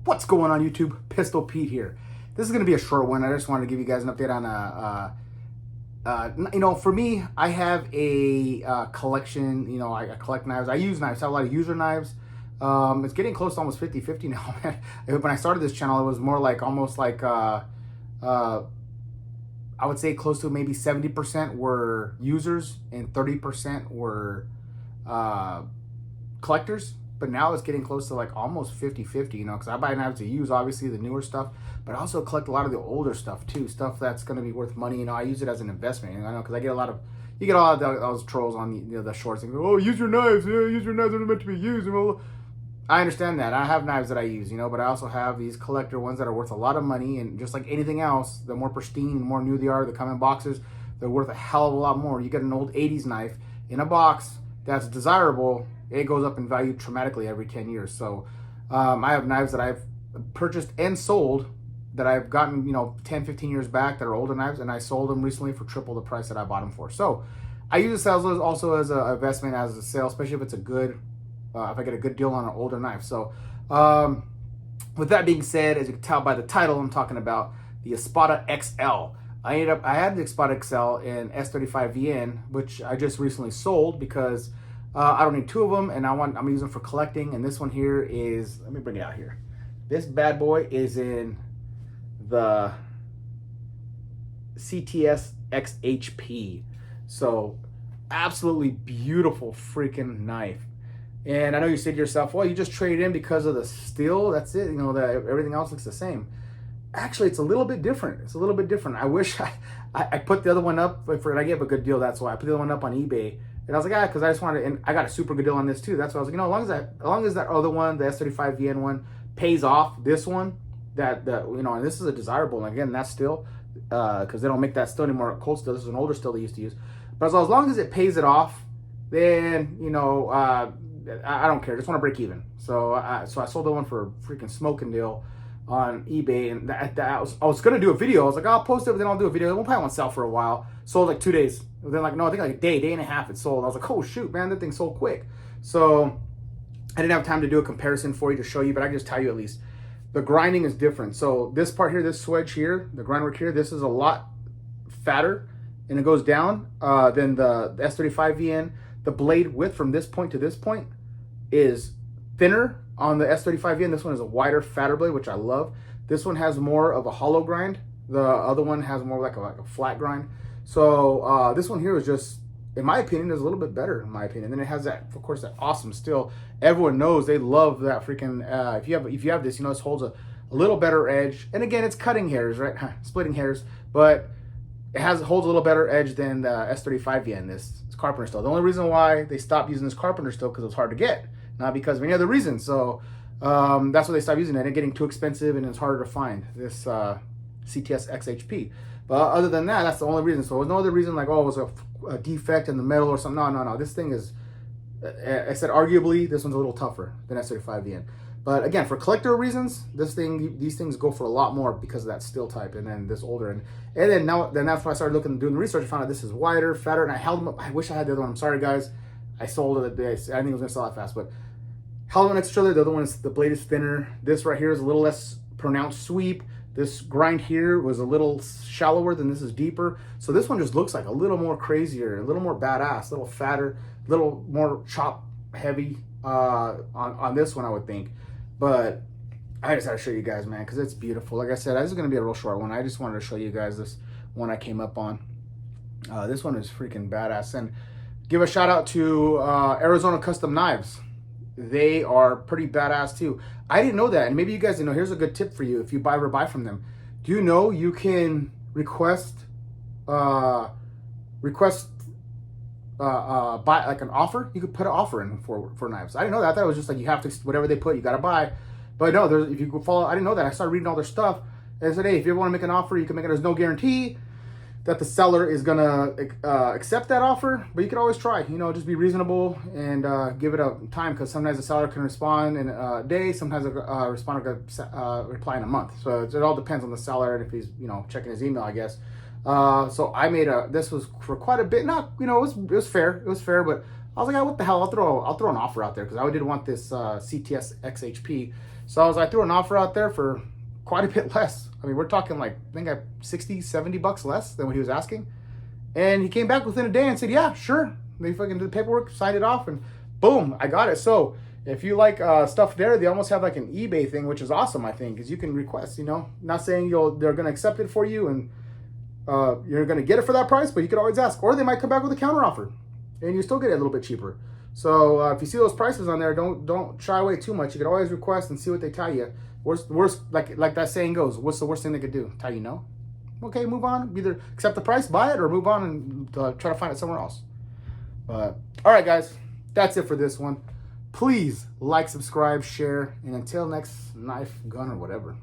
What's going on YouTube? Pistol Pete here. This is going to be a short one. I just wanted to give you guys an update on for me, I have a collection. I collect knives. I use knives. I have a lot of user knives. It's getting close to almost 50-50 now. When I started this channel, it was more like almost like I would say close to maybe 70% were users and 30% were collectors. But now it's getting close to like almost 50-50, because I buy knives to use, obviously the newer stuff, but I also collect a lot of the older stuff too, stuff that's going to be worth money. I use it as an investment, because I get you get a lot of those trolls on the shorts and go, oh, use your knives, use your knives, they're meant to be used. I understand that. I have knives that I use, but I also have these collector ones that are worth a lot of money, and just like anything else, the more pristine, the more new they are, they come in boxes, they're worth a hell of a lot more. You get an old 80s knife in a box that's desirable, it goes up in value dramatically every 10 years. So I have knives that I've purchased and sold that I've gotten, 10, 15 years back that are older knives, and I sold them recently for triple the price that I bought them for. So I use the sales also as an investment, as a sale, especially if it's a good, if I get a good deal on an older knife. So with that being said, as you can tell by the title, I'm talking about the Espada XL. I had the Espada XL in S35VN, which I just recently sold because I don't need two of them, and I'm using them for collecting. And this one here is, let me bring it out here. This bad boy is in the CTS XHP. So absolutely beautiful freaking knife. And I know you said to yourself, well, you just traded in because of the steel. That's it. Everything else looks the same. Actually, it's a little bit different. It's a little bit different. I wish I put the other one up, and I gave a good deal. That's why I put the other one up on eBay. And I was like, because I just wanted, and I got a super good deal on this too. That's why I was like, as long as that other one, the S35VN one, pays off this one, and this is a desirable, and again, that's steel, because they don't make that steel anymore, cold steel. This is an older steel they used to use. But as long as it pays it off, then I don't care. I just want to break even. So I sold the one for a freaking smoking deal on eBay, and I was gonna do a video. I was like, I'll post it, but then I'll do a video. It probably won't sell for a while. Sold like 2 days. Then I think like a day and a half it sold. I was like, oh shoot, man, that thing sold quick. So I didn't have time to do a comparison for you to show you, but I can just tell you at least the grinding is different. So this part here, this swedge here, the grind work here, this is a lot fatter, and it goes down than the S35VN. The blade width from this point to this point is thinner on the S35VN. This one is a wider, fatter blade, which I love. This one has more of a hollow grind. The other one has more like a flat grind. So this one here is just, in my opinion, is a little bit better, in my opinion. Then it has that, of course, that awesome steel. Everyone knows they love that freaking. If you have this, this holds a little better edge. And again, it's cutting hairs, right? Splitting hairs, but it holds a little better edge than the S35VN. This carpenter steel. The only reason why they stopped using this carpenter steel because it was hard to get, not because of any other reason. So that's why they stopped using it. And getting too expensive, and it's harder to find this CTS XHP. But other than that, that's the only reason. So there's no other reason like, oh, it was a defect in the metal or something. No. This thing is, I said arguably, this one's a little tougher than S35VN. But again, for collector reasons, these things go for a lot more because of that steel type, and then this older. And then that's when I started doing the research. I found out this is wider, fatter, and I held them up. I wish I had the other one. I'm sorry, guys. I sold it. I didn't think it was gonna sell that fast, but held them next to each other. The other one is, the blade is thinner. This right here is a little less pronounced sweep. This grind here was a little shallower than this is deeper. So this one just looks like a little more crazier, a little more badass, a little fatter, a little more chop heavy on this one, I would think. But I just had to show you guys, man, because it's beautiful. Like I said, this is going to be a real short one. I just wanted to show you guys this one I came up on. This one is freaking badass. And give a shout out to Arizona Custom Knives. They are pretty badass too. I didn't know that, and maybe you guys didn't know. Here's a good tip for you if you ever buy from them. Do you know you can request buy like an offer? You could put an offer in for knives. I didn't know that. I thought it was just like you have to, whatever they put, you got to buy. But no, if you go follow, I didn't know that. I started reading all their stuff, and I said, hey, if you ever want to make an offer, you can make it. There's no guarantee that the seller is gonna accept that offer, but you can always try. Just be reasonable and give it a time, because sometimes the seller can respond in a day, sometimes reply in a month. So it all depends on the seller and if he's checking his email, I guess. So I made this was for quite a bit. Not it was fair. It was fair, but I was like, oh, what the hell? I'll throw an offer out there, because I did want this CTS XHP. So I threw an offer out there for quite a bit less. I mean, we're talking like, I think 60, 70 bucks less than what he was asking. And he came back within a day and said, yeah, sure. They fucking did the paperwork, signed it off, and boom, I got it. So if you like stuff there, they almost have like an eBay thing, which is awesome, I think, because you can request, you know, not saying they're going to accept it for you and you're going to get it for that price, but you could always ask. Or they might come back with a counter offer and you still get it a little bit cheaper. So if you see those prices on there, don't shy away too much. You can always request and see what they tell you. Worst, like that saying goes, what's the worst thing they could do? Tell you no? Okay, move on. Either accept the price, buy it, or move on and try to find it somewhere else. But all right, guys, that's it for this one. Please like, subscribe, share, and until next knife, gun, or whatever.